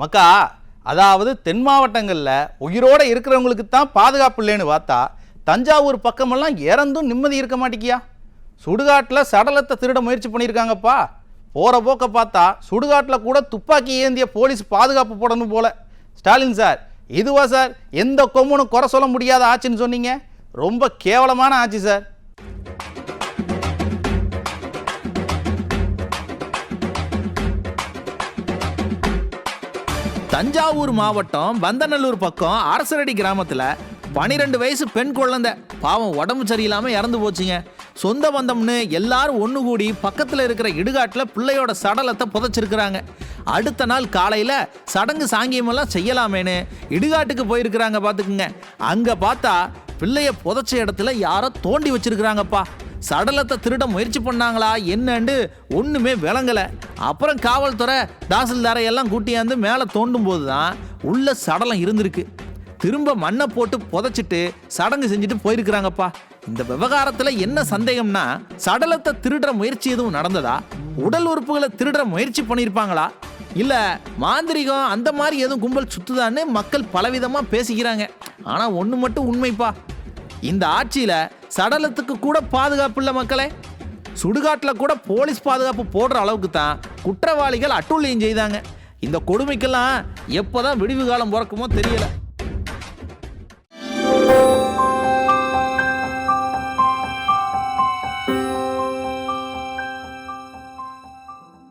மக்கா, அதாவது தென் மாவட்டங்களில் உயிரோடு இருக்கிறவங்களுக்கு தான் பாதுகாப்பு இல்லைன்னு பார்த்தா தஞ்சாவூர் பக்கமெல்லாம் இறந்தும் நிம்மதி இருக்க மாட்டேங்கியா. சுடுகாட்டில் சடலத்தை திருட முயற்சி பண்ணியிருக்காங்கப்பா. போகிற போக்க பார்த்தா சுடுகாட்டில் கூட துப்பாக்கி ஏந்திய போலீஸ் பாதுகாப்பு போடணும் போல. ஸ்டாலின் சார், இதுவா சார் எந்த கொம்முனும் குறை சொல்ல முடியாத ஆட்சின்னு சொன்னீங்க? ரொம்ப கேவலமான ஆட்சி சார். தஞ்சாவூர் மாவட்டம் வந்தநல்லூர் பக்கம் அரசரடி கிராமத்தில் 12 வயசு பெண் குழந்தை பாவம் உடம்பு சரியில்லாமல் இறந்து போச்சுங்க. சொந்த பந்தம்னு எல்லாரும் ஒன்று கூடி பக்கத்தில் இருக்கிற இடுகாட்டில் பிள்ளையோட சடலத்தை புதைச்சிருக்கிறாங்க. அடுத்த நாள் காலையில் சடங்கு சாங்கியமெல்லாம் செய்யலாமேன்னு இடுகாட்டுக்கு போயிருக்கிறாங்க. பார்த்துக்குங்க, அங்கே பார்த்தா பிள்ளைய புதைச்ச இடத்துல யாரோ தோண்டி வச்சிருக்கிறாங்கப்பா. சடலத்தை திருட முயற்சி பண்ணாங்களா என்னன்னு ஒன்றுமே விளங்கலை. அப்புறம் காவல்துறை தாசில்தாரை எல்லாம் கூட்டியாந்து மேலே தோண்டும் போது தான் உள்ள சடலம் இருந்திருக்கு. திரும்ப மண்ணை போட்டு புதைச்சிட்டு சடங்கு செஞ்சுட்டு போயிருக்கிறாங்கப்பா. இந்த விவகாரத்தில் என்ன சந்தேகம்னா, சடலத்தை திருடுற முயற்சி எதுவும் நடந்ததா, உடல் உறுப்புகளை திருடுற முயற்சி பண்ணியிருப்பாங்களா, இல்லை மாந்திரிகம் அந்த மாதிரி எதுவும் கும்பல் சுத்துதான்னு மக்கள் பலவிதமாக பேசிக்கிறாங்க. ஆனால் ஒன்று மட்டும் உண்மைப்பா, இந்த ஆட்சியில் சடலத்துக்கு கூட பாதுகாப்பு இல்லை மக்களே. சுடுகாட்டில் கூட போலீஸ் பாதுகாப்பு போடுற அளவுக்கு தான் குற்றவாளிகள் அட்டுழியம் செய்தாங்க. இந்த கொடுமைக்கெல்லாம் எப்போதான் விடிவு காலம் பிறக்குமோ தெரியல.